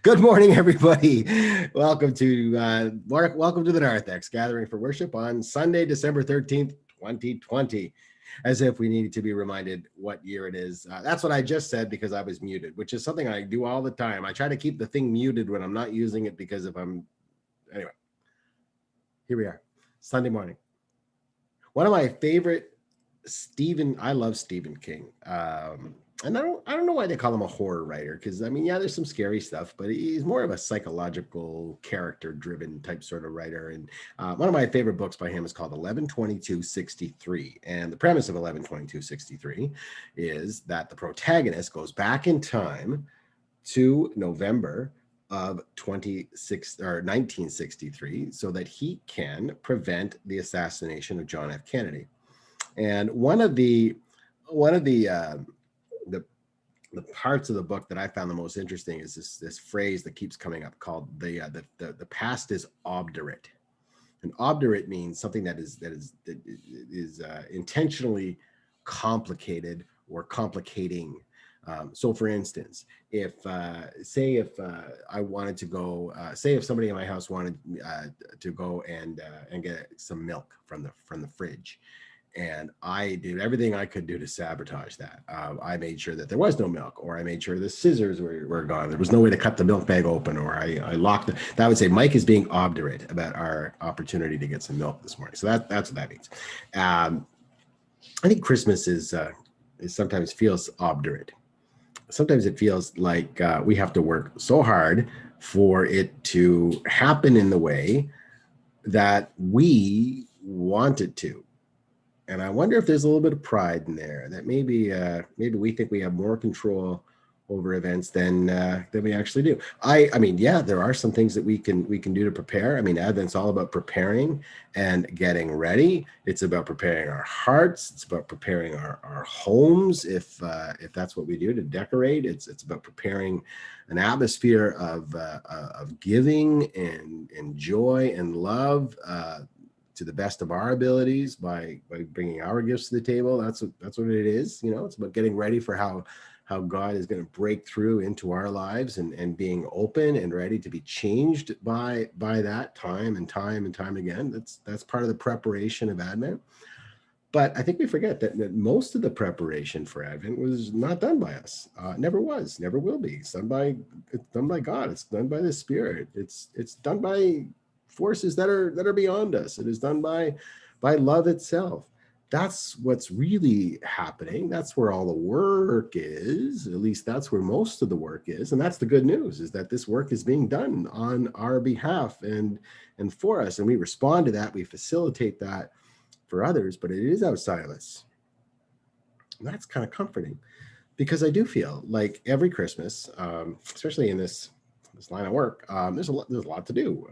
Good morning, everybody. Welcome to the Narthex gathering for worship on Sunday, December 13th, 2020. As if we needed to be reminded what year it is. That's what I just said because I was muted, which is something I do all the time. I try to keep the thing muted when I'm not using it because if I'm anyway. Here we are, Sunday morning. One of my favorite I love Stephen King. And I don't know why they call him a horror writer, because I mean, yeah, there's some scary stuff, but he's more of a psychological, character-driven type sort of writer. And one of my favorite books by him is called 11/22/63. And the premise of 11/22/63 is that the protagonist goes back in time to November of 1963 so that he can prevent the assassination of John F. Kennedy. And the parts of the book that I found the most interesting is this phrase that keeps coming up called the past is obdurate. And obdurate means something that is intentionally complicated or complicating. So for instance, if I wanted to go, say if somebody in my house wanted to go and get some milk from the fridge, and I did everything I could do to sabotage that. I made sure that there was no milk, or I made sure the scissors were gone. There was no way to cut the milk bag open, or I locked it. That would say Mike is being obdurate about our opportunity to get some milk this morning. So that's what that means. I think Christmas is sometimes feels obdurate. Sometimes it feels like we have to work so hard for it to happen in the way that we want it to. And I wonder if there's a little bit of pride in there, that maybe we think we have more control over events than we actually do. I mean, yeah, there are some things that we can do to prepare. I mean, Advent's all about preparing and getting ready. It's about preparing our hearts. It's about preparing our homes, if that's what we do, to decorate. It's about preparing an atmosphere of giving and joy and love. To the best of our abilities by bringing our gifts to the table. That's what it is. You know, it's about getting ready for how God is going to break through into our lives and being open and ready to be changed by that time and time again. That's part of the preparation of Advent. But I think we forget that most of the preparation for Advent was not done by us. Never was, never will be. It's done by God. It's done by the Spirit. It's done by forces that are beyond us. It is done by love itself. That's what's really happening. That's where all the work is. At least that's where most of the work is. And that's the good news, is that this work is being done on our behalf and for us. And we respond to that. We facilitate that for others, but it is outside of us. And that's kind of comforting, because I do feel like every Christmas, especially in this line of work, there's a lot to do.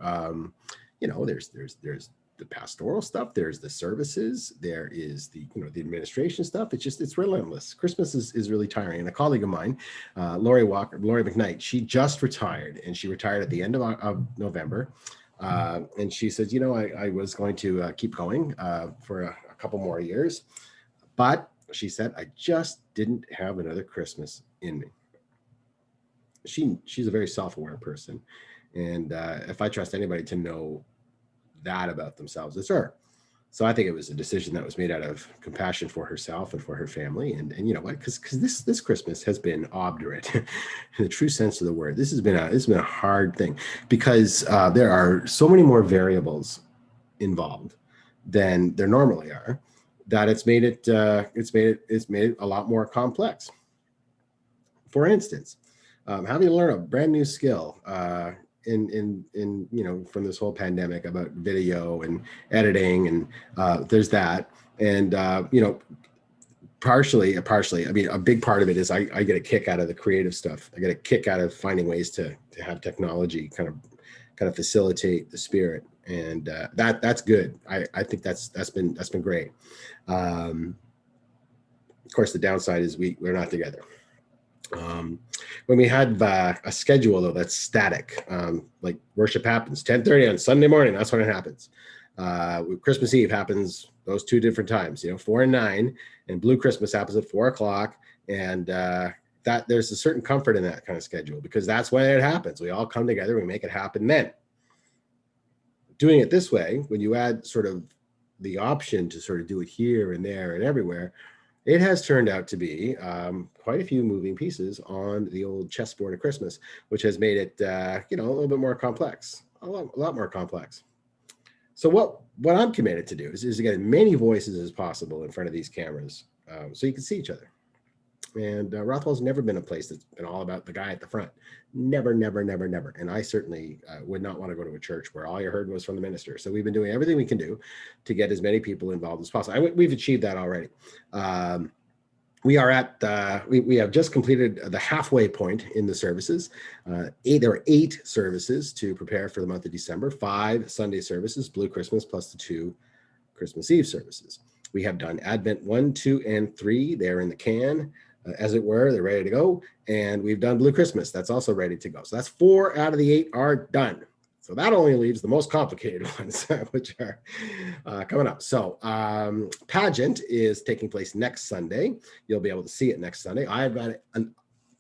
You know, there's the pastoral stuff, there's the services, there is the the administration stuff. It's relentless. Christmas is really tiring. And a colleague of mine, Lori McKnight, she just retired, and she retired at the end of November. And she said, I was going to keep going for a couple more years, but she said, I just didn't have another Christmas in me. She's a very self-aware person, and if I trust anybody to know that about themselves, it's her. So I think it was a decision that was made out of compassion for herself and for her family. And you know what? Because this Christmas has been obdurate in the true sense of the word. This has been a hard thing, because there are so many more variables involved than there normally are, that it's made it a lot more complex. For instance, having to learn a brand new skill in from this whole pandemic about video and editing, and there's that, and partially, I mean, a big part of it is I get a kick out of the creative stuff. I get a kick out of finding ways to have technology kind of facilitate the Spirit, and that's good. I think that's been great. Of course, the downside is we're not together. When we had a schedule, though, that's static, like worship happens 10:30 on Sunday morning, that's when it happens. Christmas Eve happens those two different times, 4 and 9, and Blue Christmas happens at 4 o'clock, and that there's a certain comfort in that kind of schedule, because that's when it happens. We all come together, we make it happen then. Doing it this way, when you add sort of the option to sort of do it here and there and everywhere, it has turned out to be quite a few moving pieces on the old chessboard of Christmas, which has made it, a little bit more complex, a lot more complex. So what I'm committed to do is to get as many voices as possible in front of these cameras, so you can see each other. And Rothwell's never been a place that's been all about the guy at the front. Never, never, never, never. And I certainly would not want to go to a church where all you heard was from the minister. So we've been doing everything we can do to get as many people involved as possible. We've achieved that already. We are at, we have just completed the halfway point in the services. There are 8 services to prepare for the month of December, 5 Sunday services, Blue Christmas, plus the 2 Christmas Eve services. We have done Advent 1, 2, and 3. They're in the can. As it were, they're ready to go. And we've done Blue Christmas. That's also ready to go. So that's 4 out of the 8 are done. So that only leaves the most complicated ones, which are coming up. So pageant is taking place next Sunday. You'll be able to see it next Sunday. I've got a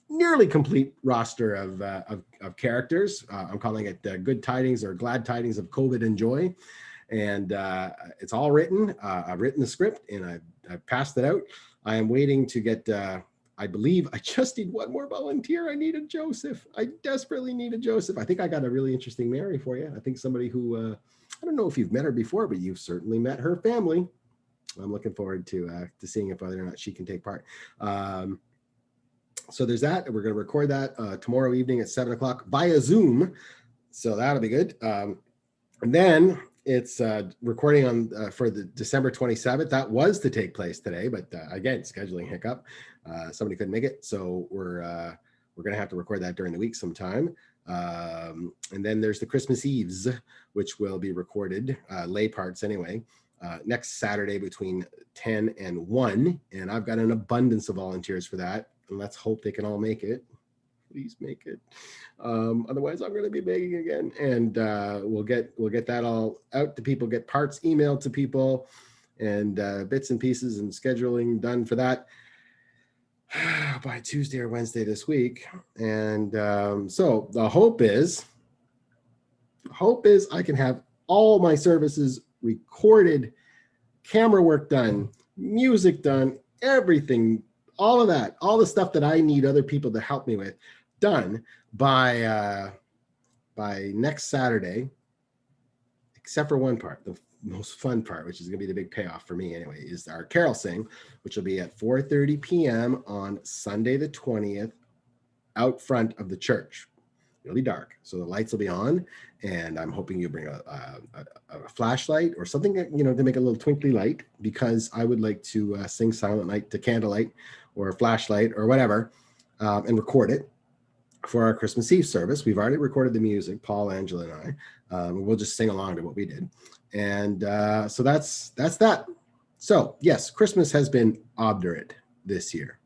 nearly complete roster of characters. I'm calling it Good Tidings or Glad Tidings of COVID and Joy. And it's all written. I've written the script and I've passed it out. I am waiting to get, I believe I just need one more volunteer. I need a Joseph. I desperately need a Joseph. I think I got a really interesting Mary for you. I think somebody who, I don't know if you've met her before, but you've certainly met her family. I'm looking forward to seeing if whether or not she can take part. So there's that. We're going to record that tomorrow evening at 7 o'clock via Zoom. So that'll be good. And then it's recording on for the December 27th. That was to take place today, but again, scheduling hiccup. Somebody couldn't make it, so we're going to have to record that during the week sometime. And then there's the Christmas Eves, which will be recorded, lay parts anyway, next Saturday between 10 and 1. And I've got an abundance of volunteers for that, and let's hope they can all make it. Please make it. Otherwise, I'm going to be begging again. And we'll get that all out to people, get parts emailed to people, and bits and pieces and scheduling done for that by Tuesday or Wednesday this week. And so the hope is I can have all my services recorded, camera work done, music done, everything, all of that, all the stuff that I need other people to help me with, done by next Saturday, except for one part, the most fun part, which is going to be the big payoff for me anyway, is our Carol Sing, which will be at 4:30 p.m. on Sunday the 20th out front of the church. It'll be dark, so the lights will be on, and I'm hoping you bring a flashlight or something, to make a little twinkly light, because I would like to sing Silent Night to candlelight or a flashlight or whatever, and record it for our Christmas Eve service. We've already recorded the music, Paul, Angela, and I. We'll just sing along to what we did. And so that's that. So yes, Christmas has been obdurate this year,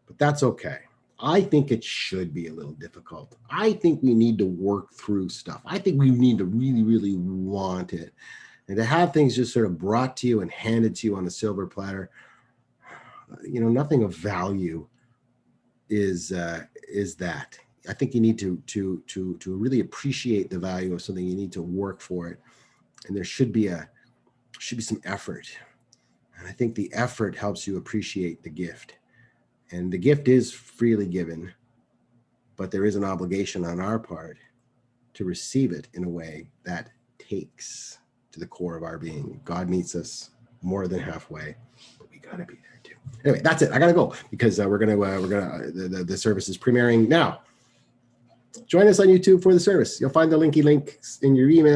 but that's okay. I think it should be a little difficult. I think we need to work through stuff. I think we need to really, really want it. And to have things just sort of brought to you and handed to you on a silver platter, nothing of value is that. I think you need to really appreciate the value of something. You need to work for it. And there should be some effort. And I think the effort helps you appreciate the gift. And the gift is freely given, but there is an obligation on our part to receive it in a way that takes to the core of our being. God meets us more than halfway, but we gotta be there too. Anyway, that's it. I gotta go because the service is premiering now. Join us on YouTube for the service. You'll find the link in your email.